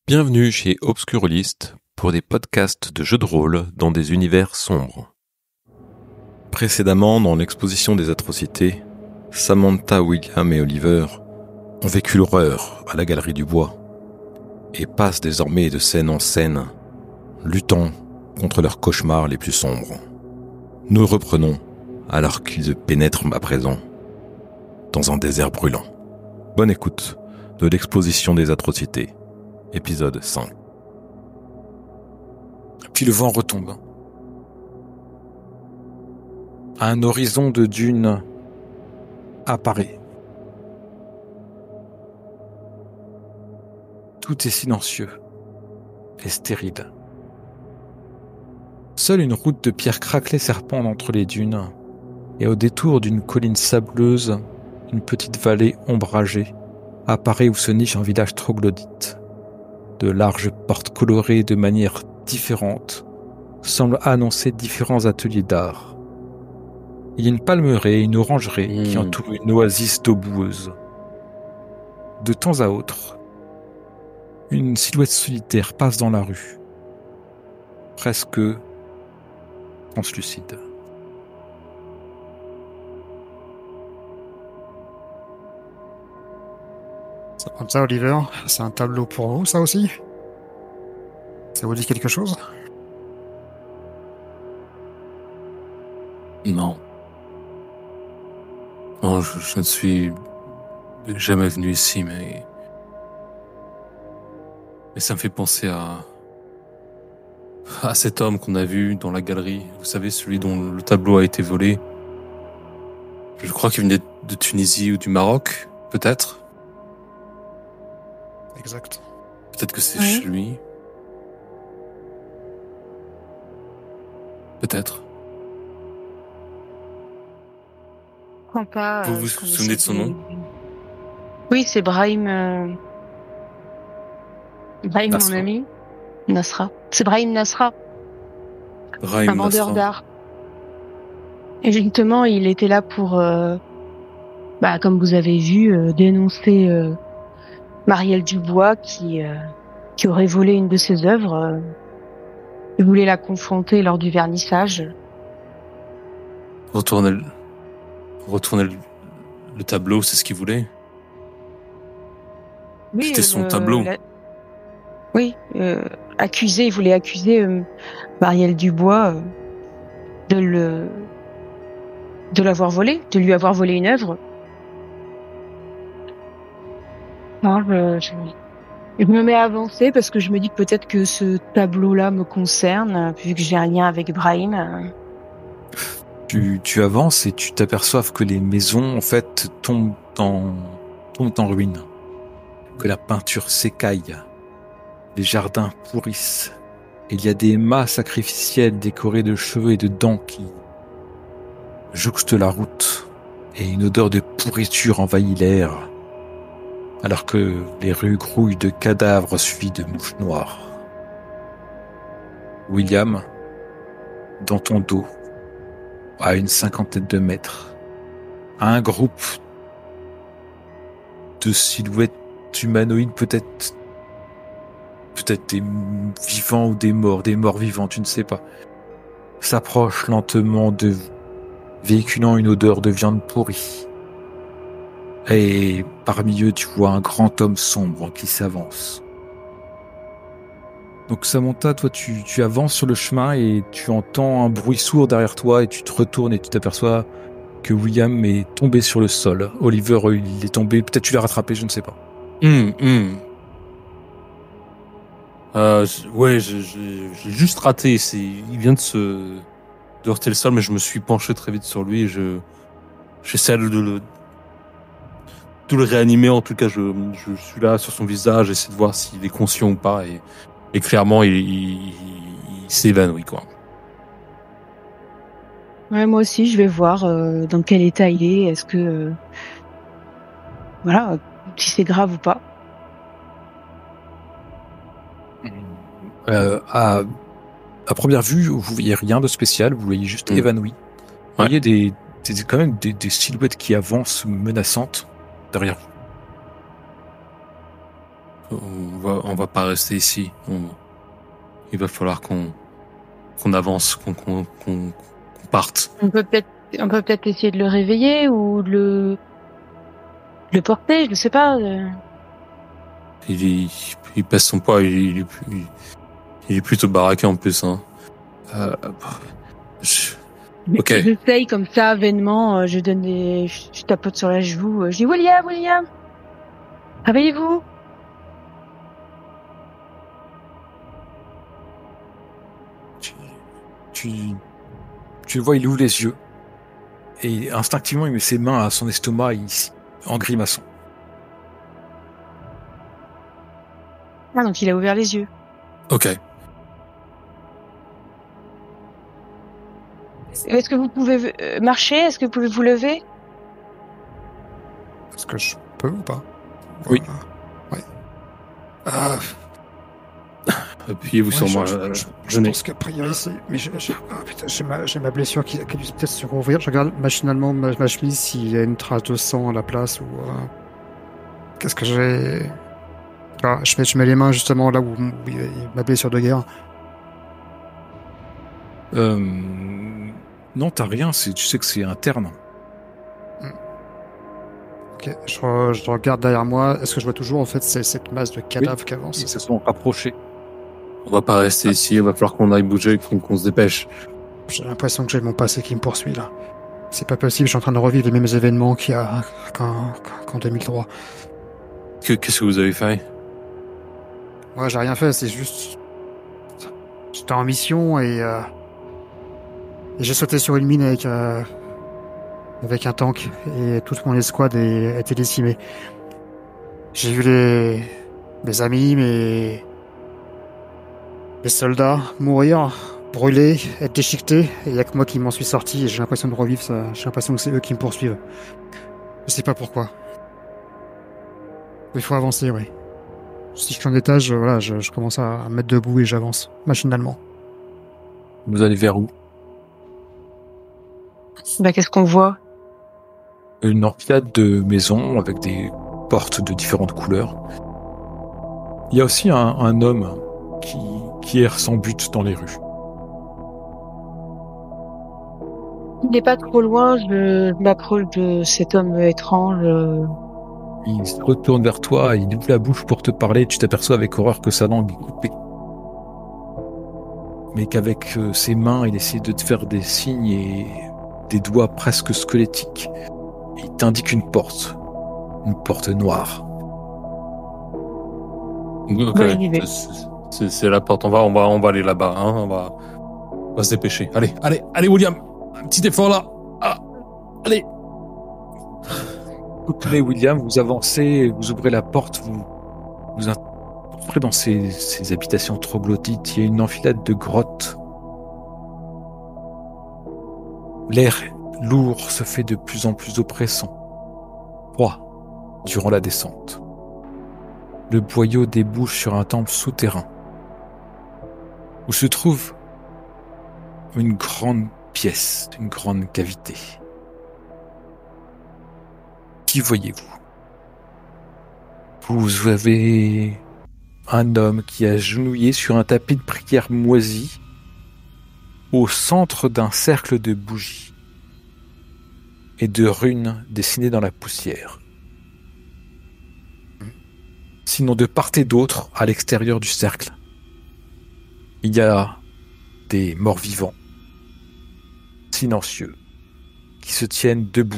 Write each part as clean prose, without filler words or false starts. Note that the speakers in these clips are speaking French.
Bienvenue chez Obscurlist pour des podcasts de jeux de rôle dans des univers sombres. Précédemment, dans l'exposition des atrocités, Samantha, William et Oliver ont vécu l'horreur à la Galerie du Bois et passent désormais de scène en scène, luttant contre leurs cauchemars les plus sombres. Nous reprenons alors qu'ils pénètrent à présent dans un désert brûlant. Bonne écoute de l'exposition des atrocités, épisode 5. Puis le vent retombe. Un horizon de dunes apparaît. Tout est silencieux et stérile. Seule une route de pierre craquelée serpente entre les dunes, et au détour d'une colline sableuse, une petite vallée ombragée apparaît où se niche un village troglodyte. De larges portes colorées de manière différente semblent annoncer différents ateliers d'art. Il y a une palmeraie et une orangerie qui entourent une oasis d'eau boueuse. De temps à autre, une silhouette solitaire passe dans la rue, presque translucide. Ça comme ça, Oliver, c'est un tableau pour vous, ça aussi? Ça vous dit quelque chose? Non. Non, je ne suis jamais venu ici, mais ça me fait penser à cet homme qu'on a vu dans la galerie. Vous savez, celui dont le tableau a été volé. Je crois qu'il venait de Tunisie ou du Maroc, peut-être. Exact. Peut-être que c'est chez lui. Peut-être. Vous vous souvenez de son nom? Oui, c'est Brahim. Brahim, Nasra. mon ami. Nasra. C'est Brahim Nasra, Brahim un vendeur Nasra. d'art. Et justement, il était là pour, comme vous avez vu, dénoncer Marielle Dubois qui aurait volé une de ses œuvres. Il voulait la confronter lors du vernissage. Retourner le tableau, c'est ce qu'il voulait. Oui, C'était son tableau. Oui, il voulait accuser Marielle Dubois de l'avoir volé, de lui avoir volé une œuvre. Non, je me mets à avancer parce que je me dis que peut-être que ce tableau-là me concerne, vu que j'ai un lien avec Brahim. Tu avances et tu t'aperçois que les maisons, en fait, tombent en ruine. Que la peinture s'écaille. Les jardins pourrissent. Il y a des mâts sacrificiels décorés de cheveux et de dents qui jouxtent la route. Et une odeur de pourriture envahit l'air. Alors que les rues grouillent de cadavres suivis de mouches noires. William, dans ton dos, à une 50aine de mètres, un groupe de silhouettes humanoïdes, peut-être des vivants ou des morts vivants, tu ne sais pas, s'approche lentement de vous, véhiculant une odeur de viande pourrie. Et parmi eux, tu vois un grand homme sombre qui s'avance. Donc Samantha, toi tu avances sur le chemin et tu entends un bruit sourd derrière toi et tu te retournes et tu t'aperçois que William est tombé sur le sol. Oliver, il est tombé, peut-être tu l'as rattrapé, je ne sais pas. J'ai juste raté. Il vient de heurter le sol, mais je me suis penché très vite sur lui et j'essaie de le réanimer. En tout cas, je suis là sur son visage, j'essaie de voir s'il est conscient ou pas, et clairement, il s'évanouit, quoi. Ouais, moi aussi, je vais voir dans quel état il est. Est-ce que, si c'est grave ou pas. À première vue, vous voyez rien de spécial, vous voyez juste évanoui. Vous voyez quand même des silhouettes qui avancent menaçantes derrière vous. On va pas rester ici. Il va falloir qu'on avance, qu'on parte. On peut peut-être essayer de le réveiller ou de le porter, je sais pas. Il pèse son poids, il est plutôt baraqué en plus. Hein. Ok. J'essaye comme ça, vainement, je tapote sur la joue, je dis William, réveillez-vous. Tu le vois, il ouvre les yeux et instinctivement il met ses mains à son estomac en grimaçant. Ah, donc il a ouvert les yeux. Ok. Est-ce que vous pouvez marcher? Est-ce que vous pouvez vous lever? Est-ce que je peux ou pas? Oui. Ouais. Appuyez-vous sur moi. Je pense qu'a priori c'est... Mais j'ai ma blessure qui a dû peut-être se rouvrir. Je regarde machinalement ma chemise s'il y a une trace de sang à la place ou... Qu'est-ce que j'ai... Ah, je mets les mains justement là où il y a ma blessure de guerre. Non, t'as rien, tu sais que c'est interne. Ok, je regarde derrière moi. Est-ce que je vois toujours en fait cette masse de cadavres qui avance? Ils se sont rapprochés. On va pas rester ici, il va falloir qu'on aille bouger, qu'on se dépêche. J'ai l'impression que j'ai mon passé qui me poursuit là. C'est pas possible, je suis en train de revivre les mêmes événements qu'en 2003. Qu'est-ce que vous avez fait? Ouais, j'ai rien fait, c'est juste... J'étais en mission et j'ai sauté sur une mine avec un tank et toute mon escouade a été décimée. J'ai vu mes amis, mes soldats mourir, brûler, être déchiquetés, et il y a que moi qui m'en suis sorti et j'ai l'impression de revivre ça. J'ai l'impression que c'est eux qui me poursuivent. Je sais pas pourquoi. Il faut avancer, oui. Si je suis en étage, voilà, je commence à me mettre debout et j'avance, machinalement. Vous allez vers où? Bah, qu'est-ce qu'on voit? Une enfilade de maisons avec des portes de différentes couleurs. Il y a aussi un homme qui erre sans but dans les rues. Il n'est pas trop loin, je m'approche de cet homme étrange. Il se retourne vers toi, il ouvre la bouche pour te parler, tu t'aperçois avec horreur que sa langue est coupée. Mais qu'avec ses mains, il essaie de te faire des signes et des doigts presque squelettiques. Il t'indique une porte noire. Ok, Ouais, c'est la porte, on va aller là-bas, hein, on va se dépêcher. Allez William, un petit effort là. Ah, allez. Vous tenez William, vous avancez, vous ouvrez la porte, vous entrez dans ces habitations troglodytes. Il y a une enfilade de grottes. L'air lourd se fait de plus en plus oppressant. Froid durant la descente. Le boyau débouche sur un temple souterrain où se trouve une grande pièce, une grande cavité. Qui voyez-vous? Vous avez un homme qui a agenouillé sur un tapis de prière moisi au centre d'un cercle de bougies et de runes dessinées dans la poussière. Sinon, de part et d'autre, à l'extérieur du cercle, il y a des morts-vivants, silencieux, qui se tiennent debout,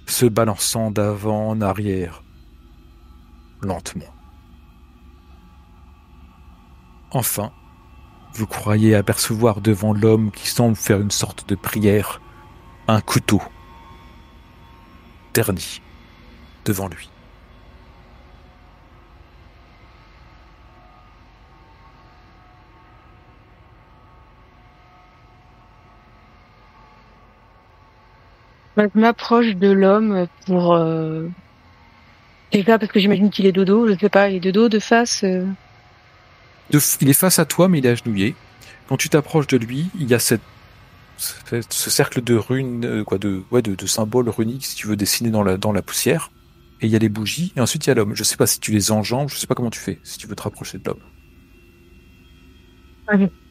se balançant d'avant en arrière, lentement. Enfin, vous croyez apercevoir devant l'homme qui semble faire une sorte de prière, un couteau, terni, devant lui. Je m'approche de l'homme pour... Déjà parce que j'imagine qu'il est dodo, je sais pas, il est de dos, de face. Il est face à toi, mais il est agenouillé. Quand tu t'approches de lui, il y a ce cercle de runes, de symboles runiques, si tu veux, dessinés dans la poussière. et il y a les bougies, et ensuite il y a l'homme. Je sais pas si tu les enjambes, je sais pas comment tu fais, si tu veux te rapprocher de l'homme.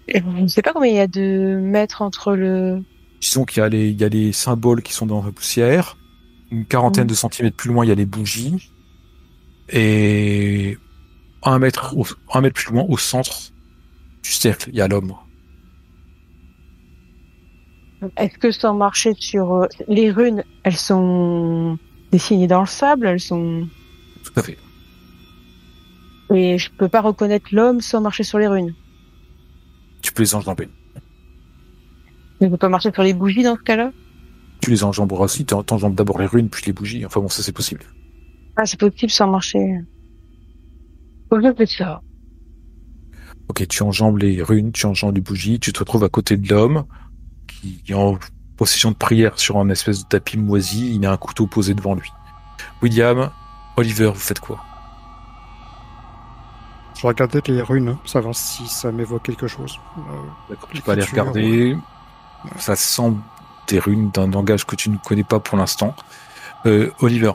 Je ne sais pas combien il y a de mètres entre le... Disons il y a les symboles qui sont dans la poussière, une quarantaine de centimètres plus loin, il y a les bougies, et un mètre plus loin, au centre du cercle, il y a l'homme. Est-ce que sans marcher sur... les runes, elles sont dessinées dans le sable, elles sont... Tout à fait. Et je peux pas reconnaître l'homme sans marcher sur les runes. Tu peux les enjamber. Je peux pas marcher sur les bougies dans ce cas-là? Tu les enjamberas aussi, t'enjambes d'abord les runes, puis les bougies. Enfin bon, ça c'est possible. Ah, c'est possible sans marcher. Faut que je fais ça. Ok, tu enjambes les runes, tu enjambes les bougies, tu te retrouves à côté de l'homme, qui est en possession de prière sur un espèce de tapis moisi, il a un couteau posé devant lui. William, Oliver, vous faites quoi? Je regardais les runes, savoir si ça m'évoque quelque chose. D'accord, tu peux aller regarder. Ça semble des runes d'un langage que tu ne connais pas pour l'instant. Oliver.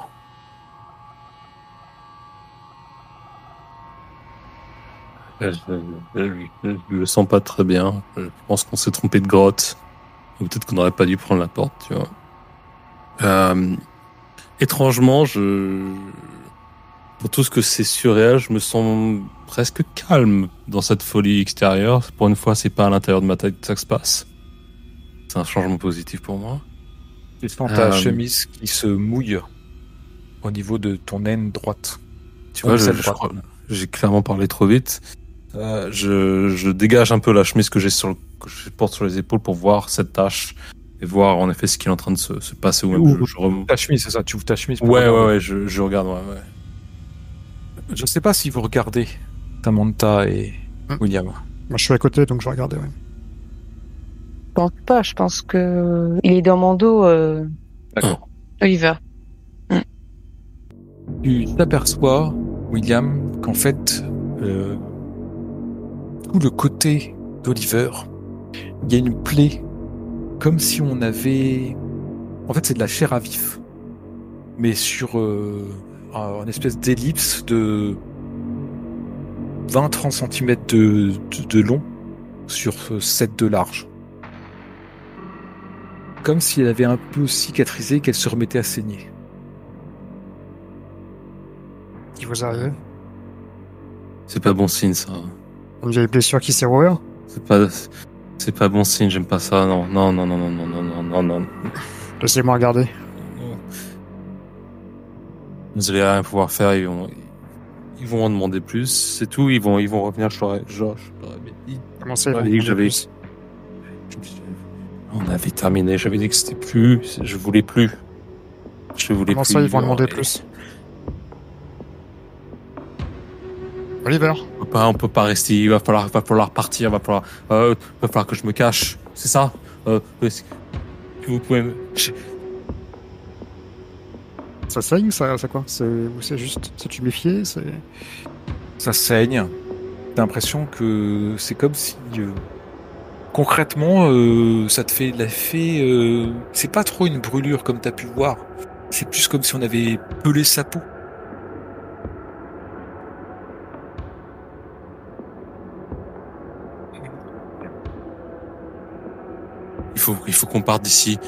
Je le sens pas très bien. Je pense qu'on s'est trompé de grotte. Ou peut-être qu'on n'aurait pas dû prendre la porte, tu vois. Étrangement, pour tout ce que c'est surréel, je me sens presque calme dans cette folie extérieure. Pour une fois, c'est pas à l'intérieur de ma tête que ça se passe. C'est un changement positif pour moi. Tu sens ta chemise qui se mouille au niveau de ton aine droite. Tu vois, j'ai clairement parlé trop vite. Je dégage un peu la chemise que je porte sur les épaules pour voir cette tache et voir en effet ce qui est en train de se passer. Ta chemise, c'est ça? Tu ouvres ta chemise? Ouais, je regarde, ouais. Je sais pas si vous regardez Samantha et William. Moi, je suis à côté, donc je regardais, ouais. Je pense pas, je pense que il est dans mon dos, D'accord. Oliver. Tu t'aperçois, William, qu'en fait, tout le côté d'Oliver, il y a une plaie, comme si on avait... En fait, c'est de la chair à vif, mais sur une espèce d'ellipse de 20-30 cm de long sur 7 de large. Comme si elle avait un peu cicatrisé et qu'elle se remettait à saigner. Qui vous arrive? C'est pas bon signe, ça. Une vieille blessure qui s'est rouverte? C'est pas bon signe, j'aime pas ça, non. Laissez-moi regarder. Vous allez rien pouvoir faire, ils vont en demander plus, c'est tout, ils vont revenir, je leur ai dit. Comment ça, On avait terminé, j'avais dit que c'était plus, je voulais plus. Comment ça, ils vont demander plus? Oliver. On peut pas rester, il va falloir partir, va falloir que je me cache, c'est ça? Vous pouvez Ça saigne, ça quoi? C'est juste, c'est tuméfié, c'est... Ça saigne. T'as l'impression que c'est comme si... concrètement, ça te fait l'effet... c'est pas trop une brûlure comme t'as pu voir. C'est plus comme si on avait pelé sa peau. Il faut qu'on parte d'ici.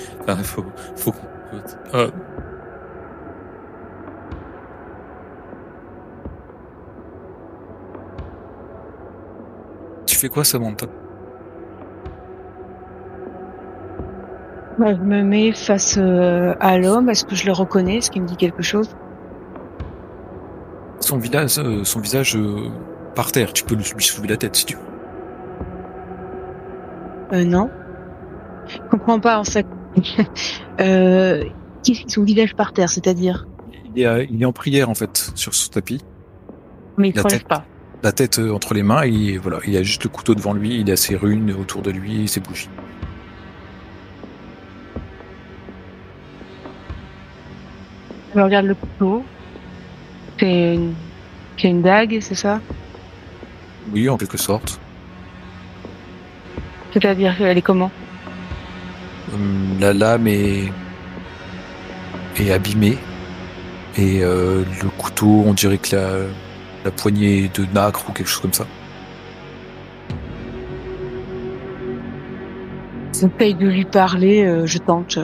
Tu fais quoi, Samantha? Je me mets face à l'homme. Est-ce que je le reconnais? Est-ce qu'il me dit quelque chose? Son visage par terre. Tu peux lui soulever la tête si tu veux. Non. Je comprends pas, en fait. Son visage par terre, c'est-à-dire? Il est en prière, en fait, sur son tapis. Mais il ne relève pas. La tête entre les mains, et voilà, il a juste le couteau devant lui, il a ses runes autour de lui et ses bougies. Je regarde le couteau. C'est une dague, c'est ça? Oui, en quelque sorte. C'est-à-dire qu'elle est comment? La lame est abîmée. Et le couteau, on dirait que la poignée est de nacre ou quelque chose comme ça. J'essaye de lui parler, je tente.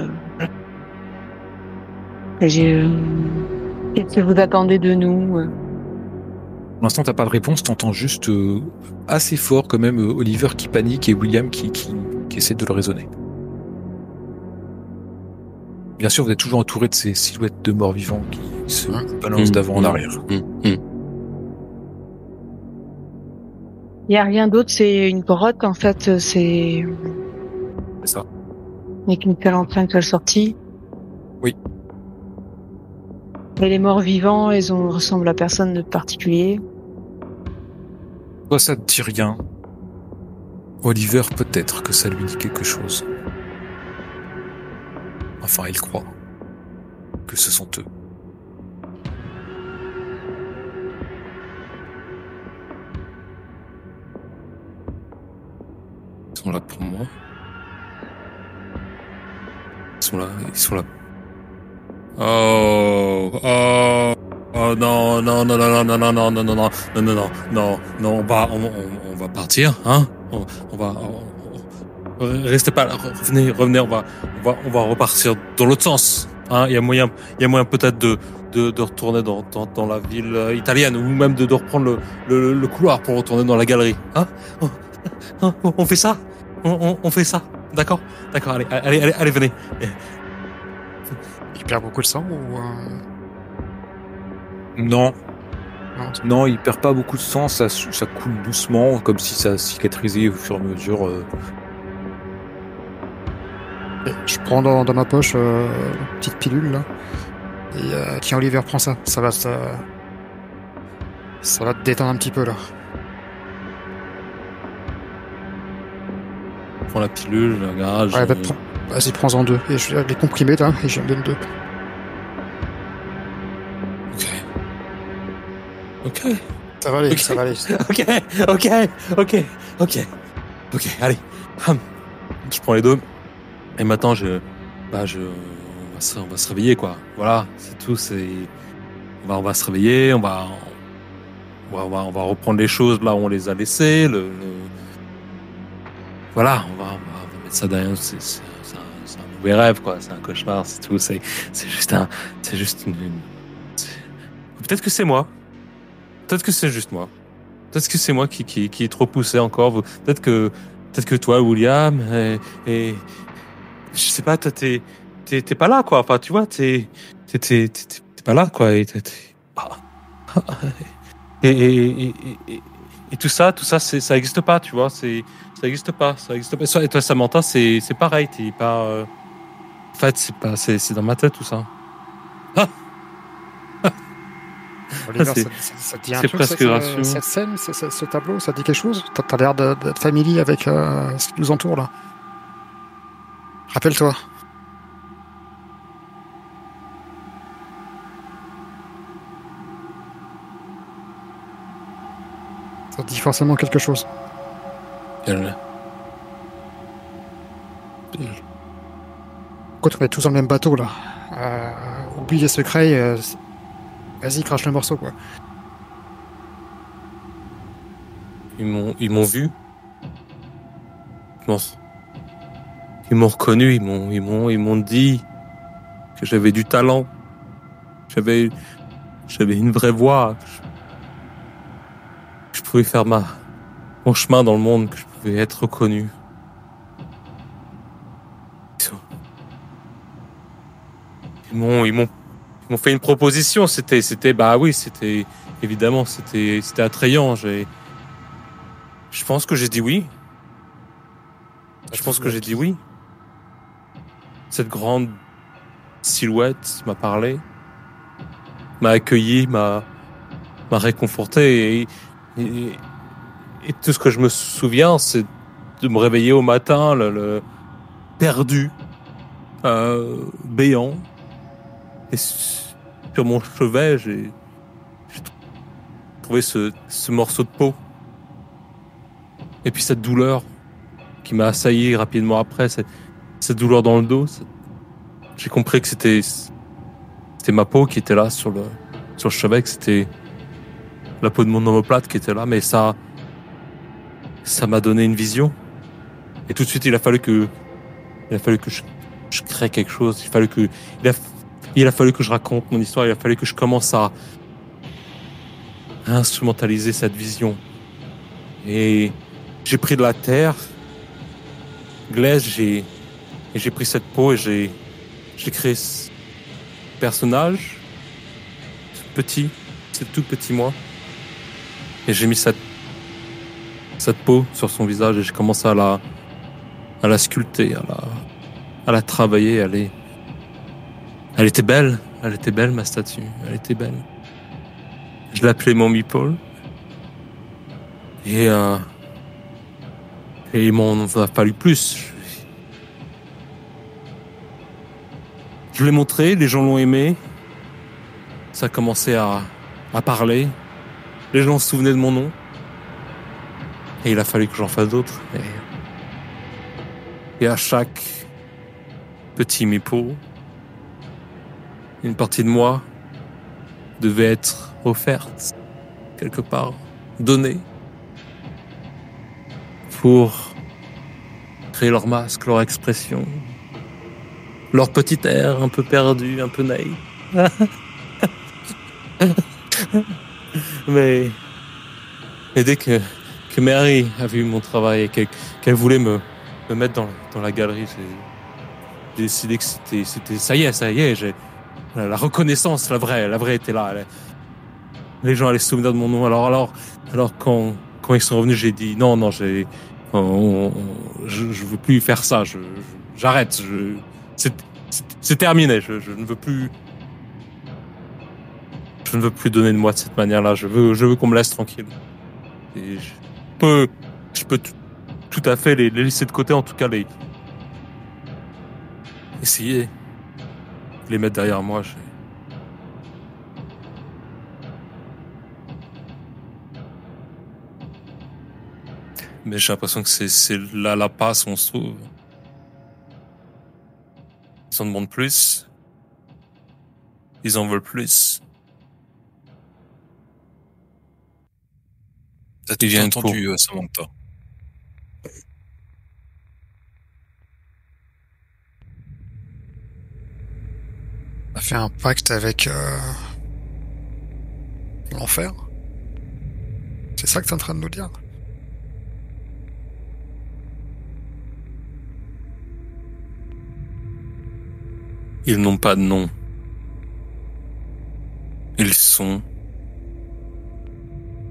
Qu'est-ce que vous attendez de nous? Pour l'instant, t'as pas de réponse, t'entends juste assez fort quand même Oliver qui panique et William qui essaie de le raisonner. Bien sûr, vous êtes toujours entouré de ces silhouettes de morts vivants qui se balancent d'avant en arrière. Il y a rien d'autre, c'est une grotte en fait, c'est ça. avec une 45 à la sortie. Oui. Et les morts vivants, ils ressemblent à personne de particulier. Toi, ça te dit rien. Oliver, peut-être que ça lui dit quelque chose. Enfin, il croit que ce sont eux. Ils sont là pour moi. Ils sont là. Oh non, on va partir, hein? On va, restez pas là, revenez, on va repartir dans l'autre sens, hein? Il y a moyen peut-être de retourner dans la ville italienne, ou même de reprendre le couloir pour retourner dans la galerie, hein? On fait ça? On fait ça? D'accord, allez, venez. Il perd beaucoup de sang ou... Non, il perd pas beaucoup de sang, ça coule doucement, comme si ça cicatrisait au fur et à mesure. Je prends dans ma poche une petite pilule là. Et tiens, Oliver, prends ça. Ça va te détendre un petit peu là. Je prends la pilule, le garage. Ouais, vas-y, prends-en 2. Et je les comprimés là, et j'en donne 2. Ok. Ça va aller, ça va aller. Ok, allez. Je prends les 2. Et maintenant, on va se réveiller, quoi. Voilà, c'est tout. On va se réveiller, on va reprendre les choses là où on les a laissées. Voilà, on va mettre ça derrière. C'est un mauvais rêve, quoi. C'est un cauchemar, c'est tout. C'est juste une... Peut-être que c'est moi. Peut-être que c'est juste moi. Peut-être que c'est moi qui est trop poussé encore. Peut-être que toi, William, et je sais pas, toi, t'es pas là, quoi. Enfin, tu vois, t'es pas là, quoi. Et tout ça, ça existe pas, tu vois. Ça existe pas. Et toi, Samantha, c'est pareil. T'es pas. En fait, c'est dans ma tête tout ça. Oliver, ça te dit un c'est truc, presque gracieux. cette scène, ce tableau, ça te dit quelque chose? T'as l'air d'être familier avec ce qui nous entoure là. Rappelle-toi. Ça te dit forcément quelque chose. Écoute, on est tous dans le même bateau là. Oublie les secrets. Vas-y, crache le morceau, quoi. Ils m'ont vu. Ils m'ont reconnu. Ils m'ont dit que j'avais du talent. J'avais une vraie voix. Que je pouvais faire mon chemin dans le monde, que je pouvais être reconnu. Ils m'ont fait une proposition. C'était évidemment, c'était attrayant. Je pense que j'ai dit oui. Cette grande silhouette m'a parlé, m'a accueilli, m'a réconforté. Et tout ce que je me souviens, c'est de me réveiller au matin, le perdu, béant. Et sur mon chevet, j'ai trouvé ce morceau de peau. Et puis cette douleur qui m'a assailli rapidement après, cette douleur dans le dos. J'ai compris que c'était c'était ma peau qui était là sur le chevet, que c'était la peau de mon omoplate qui était là, mais ça m'a donné une vision. Et tout de suite, il a fallu que je crée quelque chose. Il a fallu que je raconte mon histoire. Il a fallu que je commence à instrumentaliser cette vision. Et j'ai pris de la terre glaise, j'ai pris cette peau et j'ai créé ce personnage, ce tout petit moi, et j'ai mis cette peau sur son visage et j'ai commencé à la sculpter, à la travailler. Elle était belle, ma statue, elle était belle. Je l'appelais mon meeple. Et il m'en a fallu plus. Je l'ai montré, les gens l'ont aimé. Ça a commencé à parler. Les gens se souvenaient de mon nom. Et il a fallu que j'en fasse d'autres. Et à chaque petit meeple, une partie de moi devait être offerte quelque part, donnée, pour créer leur masque, leur expression, leur petit air un peu perdu, un peu naïf. Mais dès que Mary a vu mon travail et qu'elle voulait me mettre dans la galerie, j'ai décidé que c'était ça y est, j'ai la reconnaissance, la vraie était là. Les gens allaient se souvenir de mon nom. Alors quand ils sont revenus, j'ai dit non, je veux plus faire ça. J'arrête. C'est terminé. Je ne veux plus. Je ne veux plus donner de moi de cette manière-là. Je veux qu'on me laisse tranquille. Et je peux tout à fait les laisser de côté, en tout cas essayer de les mettre derrière moi. Mais j'ai l'impression que c'est là la passe où on se trouve. Ils en demandent plus. Ils en veulent plus. T'as tout entendu, Samantha. On a fait un pacte avec l'enfer. C'est ça que t'es en train de nous dire? Ils n'ont pas de nom. Ils sont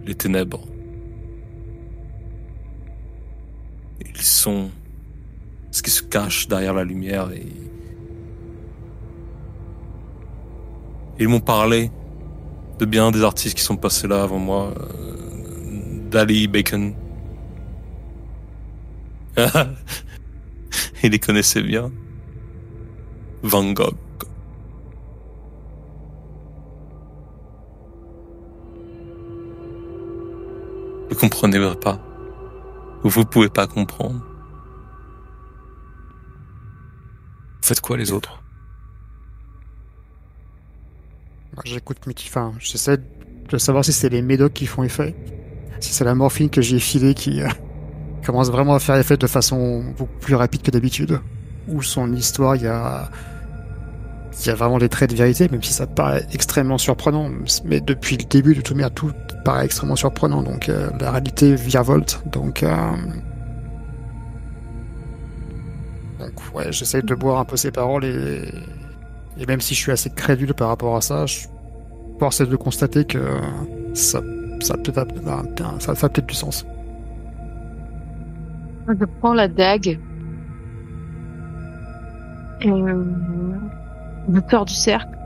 les ténèbres. Ils sont ce qui se cache derrière la lumière et ils m'ont parlé de bien des artistes qui sont passés là avant moi. Dali, Bacon. Ils les connaissaient bien. Van Gogh. Vous comprenez pas. Vous pouvez pas comprendre. Faites quoi les autres? J'écoute enfin, j'essaie de savoir si c'est les médocs qui font effet. Si c'est la morphine que j'ai filée qui commence vraiment à faire effet de façon beaucoup plus rapide que d'habitude. Ou son histoire, il y a vraiment des traits de vérité, même si ça paraît extrêmement surprenant. Mais depuis le début de tout paraît extrêmement surprenant. Donc la réalité virevolte. Donc ouais, j'essaie de boire un peu ses paroles et même si je suis assez crédule par rapport à ça, je force de constater que ça a peut-être du sens. Je prends la dague. Et je sors du cercle.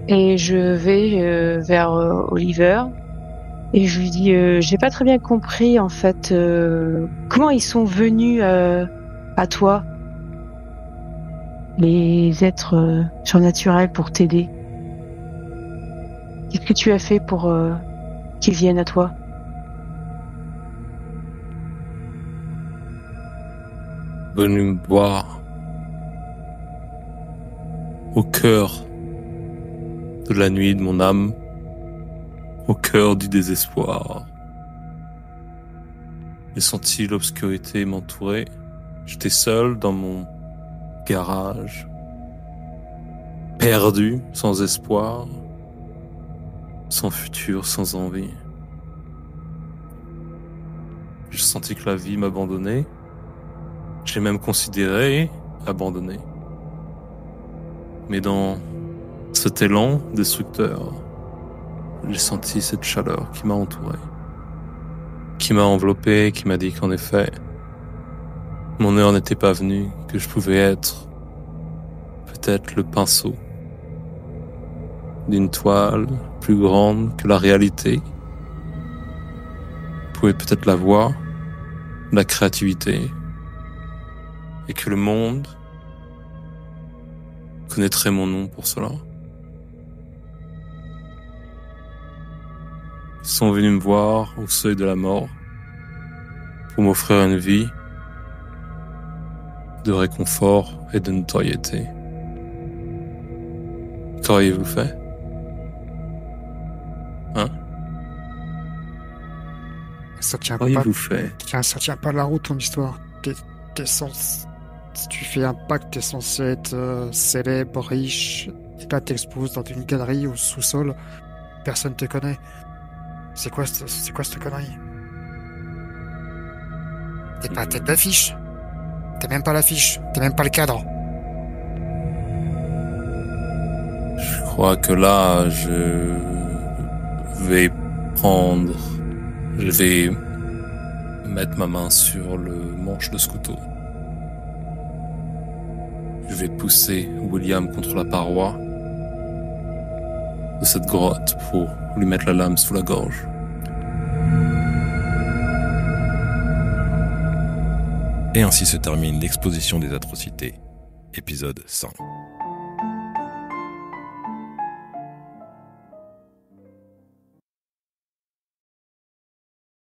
Et je vais vers Oliver. Et je lui dis, j'ai pas très bien compris en fait comment ils sont venus à toi, les êtres surnaturels, pour t'aider. Qu'est-ce que tu as fait pour qu'ils viennent à toi? Venu me voir. au cœur de la nuit de mon âme, au cœur du désespoir. J'ai senti l'obscurité m'entourer. J'étais seul dans mon garage, perdu, sans espoir, sans futur, sans envie. J'ai senti que la vie m'abandonnait. J'ai même considéré abandonner. Mais dans cet élan destructeur, j'ai senti cette chaleur qui m'a entouré, qui m'a enveloppé, qui m'a dit qu'en effet, mon heure n'était pas venue, que je pouvais être peut-être le pinceau d'une toile plus grande que la réalité, pouvait peut-être la voix, la créativité, et que le monde connaîtrait mon nom pour cela. Ils sont venus me voir au seuil de la mort pour m'offrir une vie de réconfort et de notoriété. Qu'auriez-vous fait? Hein? Ça tient pas. Qu'auriez-vous fait? Ça tient pas la route ton histoire. Si tu fais un pacte, t'es censé être célèbre, riche, et là t'exposes dans une galerie au sous-sol, personne te connaît. C'est quoi cette connerie? T'es pas à tête d'affiche. T'es même pas l'affiche. T'es même pas le cadre. Je crois que là, je vais mettre ma main sur le manche de ce couteau. Je vais pousser William contre la paroi de cette grotte pour lui mettre la lame sous la gorge. Et ainsi se termine l'exposition des atrocités, épisode 5.